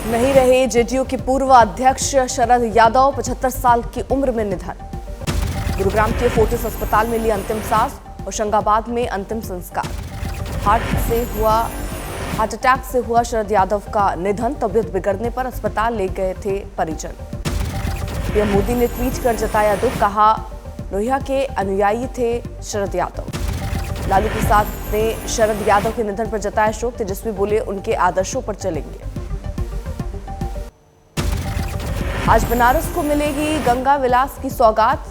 नहीं रहे जेडीयू के पूर्व अध्यक्ष शरद यादव, 75 साल की उम्र में निधन। गुरुग्राम के फोर्टिस अस्पताल में ली अंतिम सांस, होशंगाबाद में अंतिम संस्कार। हार्ट अटैक से हुआ शरद यादव का निधन। तबीयत बिगड़ने पर अस्पताल ले गए थे परिजन। पीएम मोदी ने ट्वीट कर जताया दुख, कहा लोहिया के अनुयायी थे शरद यादव। लालू प्रसाद ने शरद यादव के निधन पर जताया शोक। तेजस्वी बोले उनके आदर्शों पर चलेंगे। आज बनारस को मिलेगी गंगा विलास की सौगात,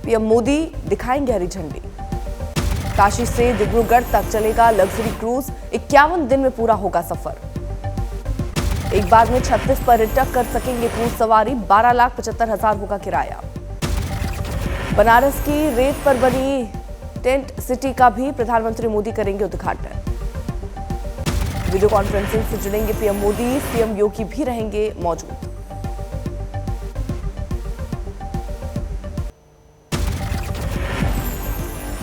पीएम मोदी दिखाएंगे हरी झंडी। काशी से डिब्रूगढ़ तक चलेगा लग्जरी क्रूज, 51 दिन में पूरा होगा सफर। एक बार में 36 पर्यटक कर सकेंगे क्रूज सवारी, 12,75,000 होगा किराया। बनारस की रेत पर बनी टेंट सिटी का भी प्रधानमंत्री मोदी करेंगे उद्घाटन। वीडियो कॉन्फ्रेंसिंग से जुड़ेंगे पीएम मोदी, सीएम योगी भी रहेंगे मौजूद।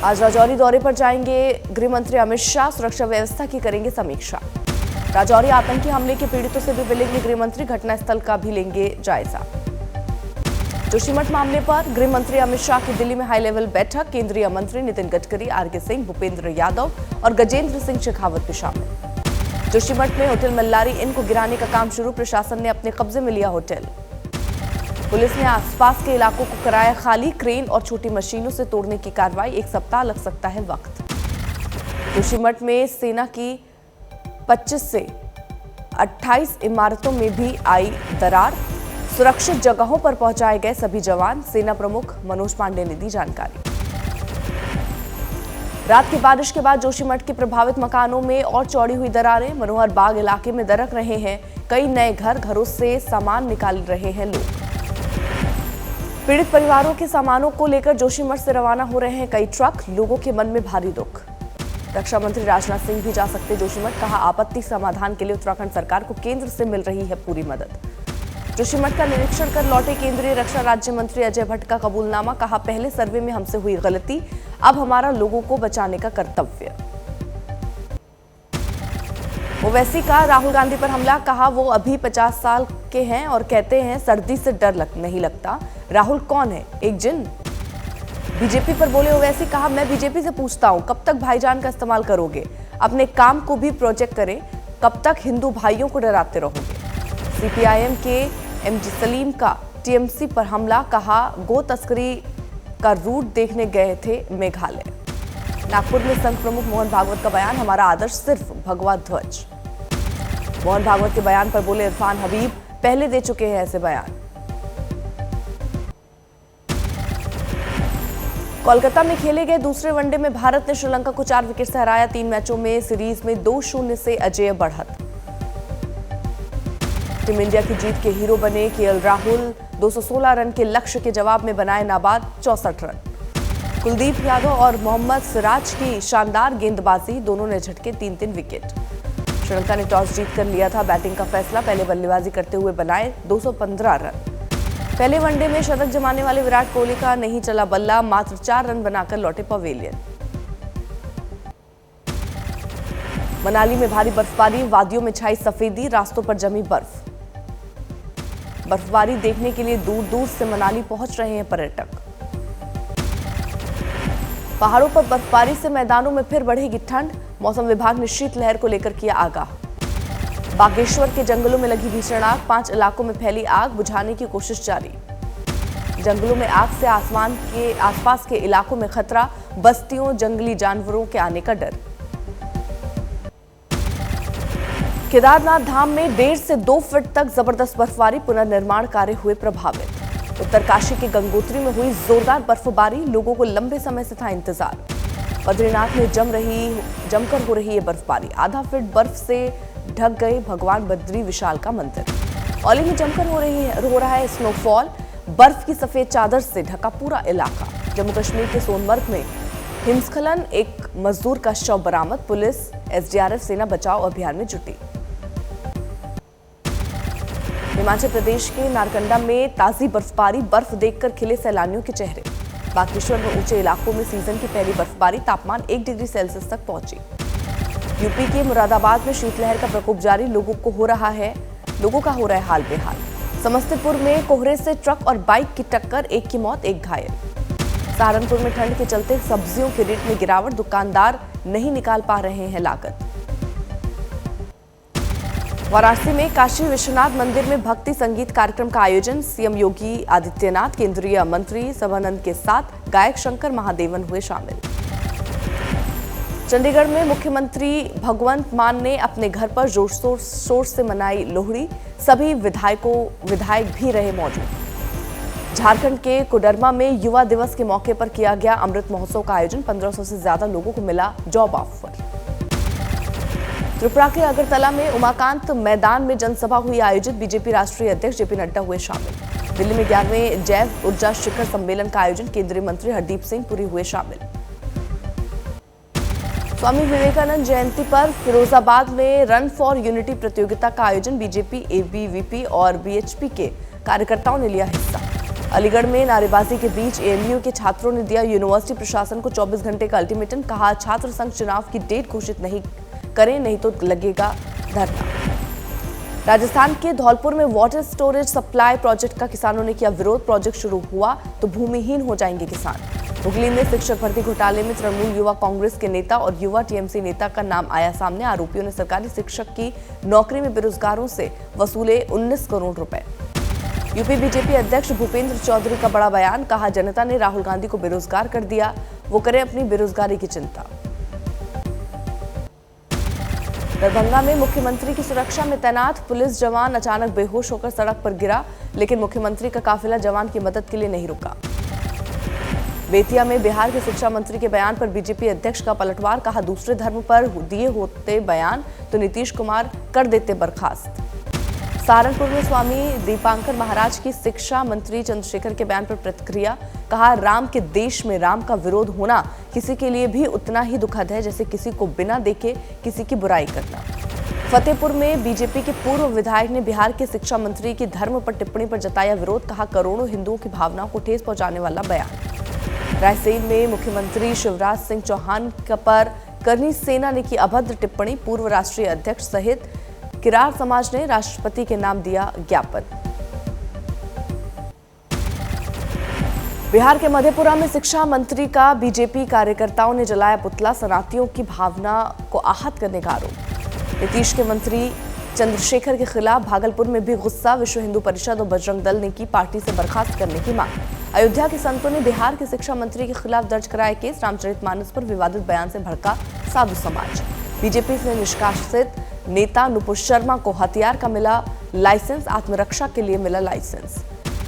आज राजौरी दौरे पर जाएंगे गृह मंत्री अमित शाह, सुरक्षा व्यवस्था की करेंगे समीक्षा। राजौरी आतंकी हमले के पीड़ितों से भी मिलेंगे गृह मंत्री, घटनास्थल का भी लेंगे जायजा। जोशीमठ मामले पर गृह मंत्री अमित शाह की दिल्ली में हाई लेवल बैठक, केंद्रीय मंत्री नितिन गडकरी, आरके सिंह, भूपेंद्र यादव और गजेंद्र सिंह शेखावत भी शामिल। जोशीमठ में होटल मल्लारी इन को गिराने का काम शुरू, प्रशासन ने अपने कब्जे में लिया होटल। पुलिस ने आसपास के इलाकों को कराया खाली, क्रेन और छोटी मशीनों से तोड़ने की कार्रवाई, 1 सप्ताह लग सकता है वक्त। जोशीमठ में सेना की 25 से 28 इमारतों में भी आई दरार, सुरक्षित जगहों पर पहुंचाए गए सभी जवान, सेना प्रमुख मनोज पांडे ने दी जानकारी। रात की बारिश के बाद जोशीमठ के प्रभावित मकानों में और चौड़ी हुई दरारें, मनोहर बाग इलाके में दरक रहे हैं कई नए घरों से सामान निकाल रहे हैं लोग। पीड़ित परिवारों के सामानों को लेकर जोशीमठ से रवाना हो रहे हैं कई ट्रक, लोगों के मन में भारी दुख। रक्षा मंत्री राजनाथ सिंह भी जा सकते जोशीमठ, कहा आपत्ति समाधान के लिए उत्तराखंड सरकार को केंद्र से मिल रही है पूरी मदद। जोशीमठ का निरीक्षण कर लौटे केंद्रीय रक्षा राज्य मंत्री अजय भट्ट का कबूलनामा, कहा पहले सर्वे में हमसे हुई गलती, अब हमारा लोगों को बचाने का कर्तव्य। ओवैसी का राहुल गांधी पर हमला, कहा वो अभी 50 साल के हैं और कहते हैं सर्दी से डर नहीं लगता। राहुल कौन है, एक जिन? बीजेपी पर बोले ओवैसी, कहा मैं बीजेपी से पूछता हूं कब तक भाईजान का इस्तेमाल करोगे, अपने काम को भी प्रोजेक्ट करें, कब तक हिंदू भाइयों को डराते रहोगे। सीपीआईएम के एमजी सलीम का टीएमसी पर हमला, कहा गो तस्करी का रूट देखने गए थे मेघालय। नागपुर में संघ प्रमुख मोहन भागवत का बयान, हमारा आदर्श सिर्फ भगवा ध्वज। मोहन भागवत के बयान पर बोले इरफान हबीब, पहले दे चुके हैं ऐसे बयान। कोलकाता में खेले गए दूसरे वनडे में भारत ने श्रीलंका को 4 विकेट से हराया। 3 मैचों में सीरीज में 2-0 से अजेय बढ़त। टीम इंडिया की जीत के हीरो बने केएल राहुल, 216 रन के लक्ष्य के जवाब में बनाए नाबाद 64 रन। कुलदीप यादव और मोहम्मद सिराज की शानदार गेंदबाजी, दोनों ने झटके 3-3 विकेट। श्रीलंका ने टॉस जीतकर लिया था बैटिंग का फैसला, पहले बल्लेबाजी करते हुए बनाए 215 रन। पहले वनडे में शतक जमाने वाले विराट कोहली का नहीं चला बल्ला, मात्र 4 रन बनाकर लौटे पवेलियन। मनाली में भारी बर्फबारी, वादियों में छाई सफेदी, रास्तों पर जमी बर्फ। बर्फबारी देखने के लिए दूर दूर से मनाली पहुंच रहे हैं पर्यटक। पहाड़ों पर बर्फबारी से मैदानों में फिर बढ़ेगी ठंड, मौसम विभाग ने शीतलहर को लेकर किया आगाह। बागेश्वर के जंगलों में लगी भीषण आग, 5 इलाकों में फैली आग, बुझाने की कोशिश जारी। जंगलों में आग से आसमान के आसपास के इलाकों में खतरा, बस्तियों जंगली जानवरों के आने का डर। केदारनाथ धाम में 1.5 से 2 फीट तक जबरदस्त बर्फबारी, पुनर्निर्माण कार्य हुए प्रभावित। उत्तरकाशी के गंगोत्री में हुई जोरदार बर्फबारी, लोगों को लंबे समय से था इंतजार। बद्रीनाथ में जमकर हो रही है बर्फबारी, आधा फीट बर्फ से ढक गए भगवान बद्री विशाल का मंदिर। औली में जमकर हो रहा है स्नोफॉल, बर्फ की सफेद चादर से ढका पूरा इलाका। जम्मू कश्मीर के सोनमर्ग में हिमस्खलन, एक मजदूर का शव बरामद, पुलिस एसडीआरएफ सेना बचाव अभियान में जुटी। हिमाचल प्रदेश के नारकंडा में ताजी बर्फबारी, बर्फ देखकर खिले सैलानियों के चेहरे। बागेश्वर में ऊंचे इलाकों में सीजन की पहली बर्फबारी, तापमान 1 डिग्री सेल्सियस तक पहुंची। यूपी के मुरादाबाद में शीतलहर का प्रकोप जारी, लोगों को हो रहा है लोगों का हो रहा है हाल बेहाल। समस्तीपुर में कोहरे से ट्रक और बाइक की टक्कर, एक की मौत, एक घायल। सहारनपुर में ठंड के चलते सब्जियों के रेट में गिरावट, दुकानदार नहीं निकाल पा रहे हैं लागत। वाराणसी में काशी विश्वनाथ मंदिर में भक्ति संगीत कार्यक्रम का आयोजन, सीएम योगी आदित्यनाथ, केंद्रीय मंत्री सर्बानंद के साथ गायक शंकर महादेवन हुए शामिल। चंडीगढ़ में मुख्यमंत्री भगवंत मान ने अपने घर पर जोर शोर से मनाई लोहड़ी, सभी विधायक भी रहे मौजूद। झारखंड के कोडरमा में युवा दिवस के मौके पर किया गया अमृत महोत्सव का आयोजन, 1500 से ज्यादा लोगों को मिला जॉब ऑफर। त्रिपुरा के अगरतला में उमाकांत मैदान में जनसभा हुई आयोजित, बीजेपी राष्ट्रीय अध्यक्ष जेपी नड्डा हुए शामिल। दिल्ली में 11वें जैव ऊर्जा शिखर सम्मेलन का आयोजन, केंद्रीय मंत्री हरदीप सिंह पुरी हुए शामिल। स्वामी विवेकानंद जयंती पर फिरोजाबाद में रन फॉर यूनिटी प्रतियोगिता का आयोजन, बीजेपी, एबीवीपी और बीएचपी के कार्यकर्ताओं ने लिया हिस्सा। अलीगढ़ में नारेबाजी के बीच एएमयू के छात्रों ने दिया यूनिवर्सिटी प्रशासन को 24 घंटे का अल्टीमेटम, कहा छात्र संघ चुनाव की डेट घोषित नहीं करें नहीं तो लगेगा धरना। राजस्थान के धौलपुर में वाटर स्टोरेज सप्लाई प्रोजेक्ट का किसानों ने किया विरोध, प्रोजेक्ट शुरू हुआ तो भूमिहीन हो जाएंगे किसान। हुगली में शिक्षक भर्ती घोटाले में तृणमूल युवा कांग्रेस के नेता और युवा टीएमसी नेता का नाम आया सामने। आरोपियों ने सरकारी शिक्षक की नौकरी में बेरोजगारों से वसूले 19 करोड़ रुपए। यूपी बीजेपी अध्यक्ष भूपेंद्र चौधरी का बड़ा बयान, कहा जनता ने राहुल गांधी को बेरोजगार कर दिया, वो करें अपनी बेरोजगारी की चिंता। दरभंगा में मुख्यमंत्री की सुरक्षा में तैनात पुलिस जवान अचानक बेहोश होकर सड़क पर गिरा, लेकिन मुख्यमंत्री का काफिला जवान की मदद के लिए नहीं रुका। बेतिया में बिहार के शिक्षा मंत्री के बयान पर बीजेपी अध्यक्ष का पलटवार, कहा दूसरे धर्म पर दिए होते बयान तो नीतीश कुमार कर देते बर्खास्त। सहारनपुर में स्वामी दीपांकर महाराज की शिक्षा मंत्री चंद्रशेखर के बयान पर प्रतिक्रिया, कहा राम के देश में राम का विरोध होना किसी के लिए भी उतना ही दुखद है जैसे किसी को बिना देखे किसी की बुराई करना। फतेहपुर में बीजेपी के पूर्व विधायक ने बिहार के शिक्षा मंत्री की धर्म पर टिप्पणी पर जताया विरोध, कहा करोड़ों हिंदुओं की भावनाओं को ठेस पहुंचाने वाला बयान। रायसेन में मुख्यमंत्री शिवराज सिंह चौहान पर करनी सेना ने की अभद्र टिप्पणी, पूर्व राष्ट्रीय अध्यक्ष सहित किरार समाज ने राष्ट्रपति के नाम दिया ज्ञापन। बिहार के मधेपुरा में शिक्षा मंत्री का बीजेपी कार्यकर्ताओं ने जलाया पुतला, शरणार्थियों की भावना को आहत करने का आरोप। नीतीश के मंत्री चंद्रशेखर के खिलाफ भागलपुर में भी गुस्सा, विश्व हिंदू परिषद और बजरंग दल ने की पार्टी से बर्खास्त करने की मांग। अयोध्या के संतों ने बिहार के शिक्षा मंत्री के खिलाफ दर्ज कराया केस, रामचरितमानस पर विवादित बयान से भड़का साधु समाज। बीजेपी से निष्कासित नेता नुपुर शर्मा को हथियार का मिला लाइसेंस, आत्मरक्षा के लिए मिला लाइसेंस।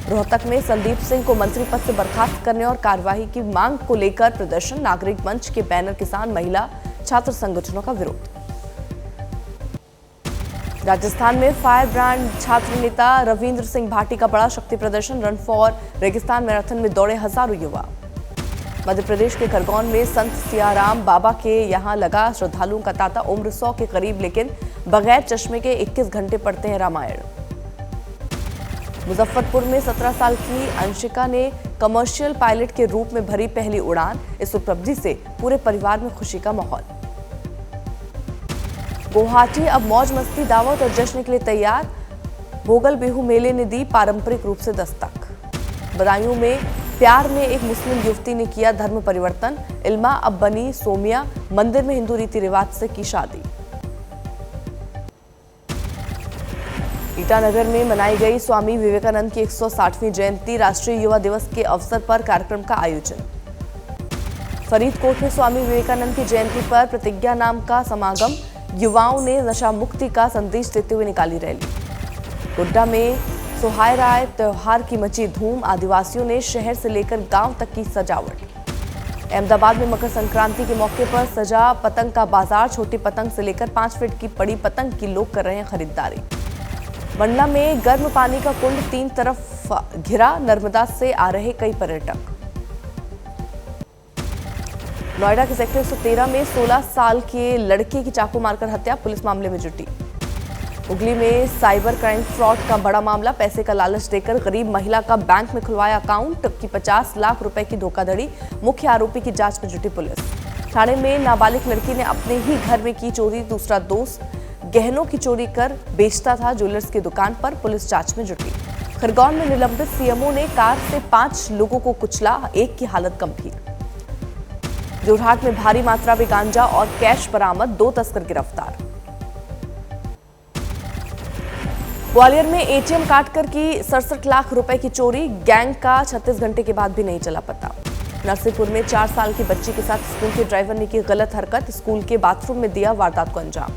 रोहतक में संदीप सिंह को मंत्री पद से बर्खास्त करने और कार्यवाही की मांग को लेकर प्रदर्शन, नागरिक मंच के बैनर, किसान, महिला, छात्र संगठनों का विरोध। राजस्थान में फायर ब्रांड छात्र नेता रविंद्र सिंह भाटी का बड़ा शक्ति प्रदर्शन, रन फॉर रेगिस्तान मैराथन में दौड़े हजारों युवा। मध्य प्रदेश के खरगोन में संत सियाराम बाबा के यहां लगा श्रद्धालुओं का तांता, उम्र 100 के करीब लेकिन बगैर चश्मे के 21 घंटे पढ़ते हैं रामायण। मुजफ्फरपुर में 17 साल की अंशिका ने कमर्शियल पायलट के रूप में भरी पहली उड़ान, इस उपलब्धि से पूरे परिवार में खुशी का माहौल। गुवाहाटी अब मौज मस्ती, दावत और जश्न के लिए तैयार, भोगल बिहू मेले ने दी पारंपरिक रूप से दस्तक। बदायूं में प्यार में एक मुस्लिम युवती ने किया धर्म परिवर्तन, इल्मा अब बनी सोमिया, मंदिर में हिंदू रीति रिवाज से की शादी। ईटानगर में मनाई गई स्वामी विवेकानंद की 160वीं जयंती, राष्ट्रीय युवा दिवस के अवसर पर कार्यक्रम का आयोजन। फरीदकोट में स्वामी विवेकानंद की जयंती पर प्रतिज्ञा नाम का समागम, युवाओं ने नशा मुक्ति का संदेश देते हुए निकाली रैली। गोड्डा में सोहाय राय त्योहार की मची धूम, आदिवासियों ने शहर से लेकर गांव तक की सजावट। अहमदाबाद में मकर संक्रांति के मौके पर सजा पतंग का बाजार, छोटी पतंग से लेकर 5 फीट की बड़ी पतंग की लोग कर रहे हैं खरीदारी। मंडला में गर्म पानी का कुंड 3 तरफ घिरा, नर्मदा से आ रहे कई पर्यटक। नोएडा के सेक्टर 113 में 16 साल के लड़के की चाकू मारकर हत्या, पुलिस मामले में जुटी। हुगली में साइबर क्राइम फ्रॉड का बड़ा मामला, पैसे का लालच देकर गरीब महिला का बैंक में खुलवाया अकाउंट की 50 लाख रुपए की धोखाधड़ी, मुख्य आरोपी की जांच में जुटी पुलिस। ठाणे में नाबालिग लड़की ने अपने ही घर में की चोरी, दूसरा दोस्त गहनों की चोरी कर बेचता था। ज्वेलर्स की दुकान पर पुलिस जांच में जुटी। खरगोन में निलंबित सीएमओ ने कार से 5 लोगों को कुचला, एक की हालत गंभीर। जोरहाट में भारी मात्रा में गांजा और कैश बरामद, 2 तस्कर गिरफ्तार। ग्वालियर में एटीएम काटकर की 67 लाख रुपए की चोरी, गैंग का 36 घंटे के बाद भी नहीं चला पता। नरसिंहपुर में 4 साल की बच्ची के साथ स्कूल के ड्राइवर ने की गलत हरकत, स्कूल के बाथरूम में दिया वारदात को अंजाम।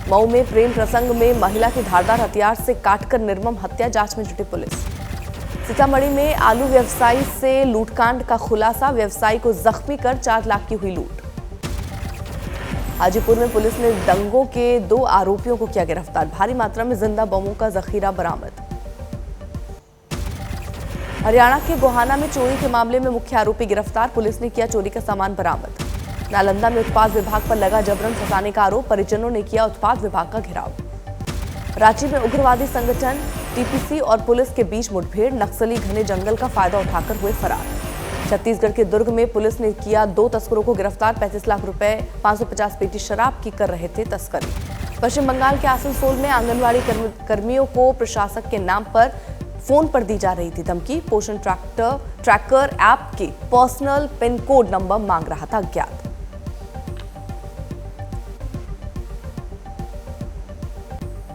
मऊ में प्रेम प्रसंग में महिला की धारदार हथियार से काटकर निर्मम हत्या, जांच में जुटी पुलिस। सीतामढ़ी में आलू व्यवसायी से लूटकांड का खुलासा, व्यवसायी को जख्मी कर 4 लाख की हुई लूट। हाजीपुर में पुलिस ने दंगों के 2 आरोपियों को किया गिरफ्तार, भारी मात्रा में जिंदा बमों का जखीरा बरामद। हरियाणा के गोहाना में चोरी के मामले में मुख्य आरोपी गिरफ्तार, पुलिस ने किया चोरी का सामान बरामद। नालंदा में उत्पाद विभाग पर लगा जबरन फंसाने का आरोप, परिजनों ने किया उत्पाद विभाग का घेराव। रांची में उग्रवादी संगठन टीपीसी और पुलिस के बीच मुठभेड़, नक्सली घने जंगल का फायदा उठाकर हुए फरार। छत्तीसगढ़ के दुर्ग में पुलिस ने किया 2 तस्करों को गिरफ्तार, 35 लाख रुपए 550 पेटी शराब की कर रहे थे तस्करी। पश्चिम बंगाल के आसनसोल में आंगनवाड़ी कर्मियों को प्रशासक के नाम पर फोन पर दी जा रही थी धमकी, पोषण ट्रैकर ऐप के पर्सनल पिन कोड नंबर मांग रहा था अज्ञात।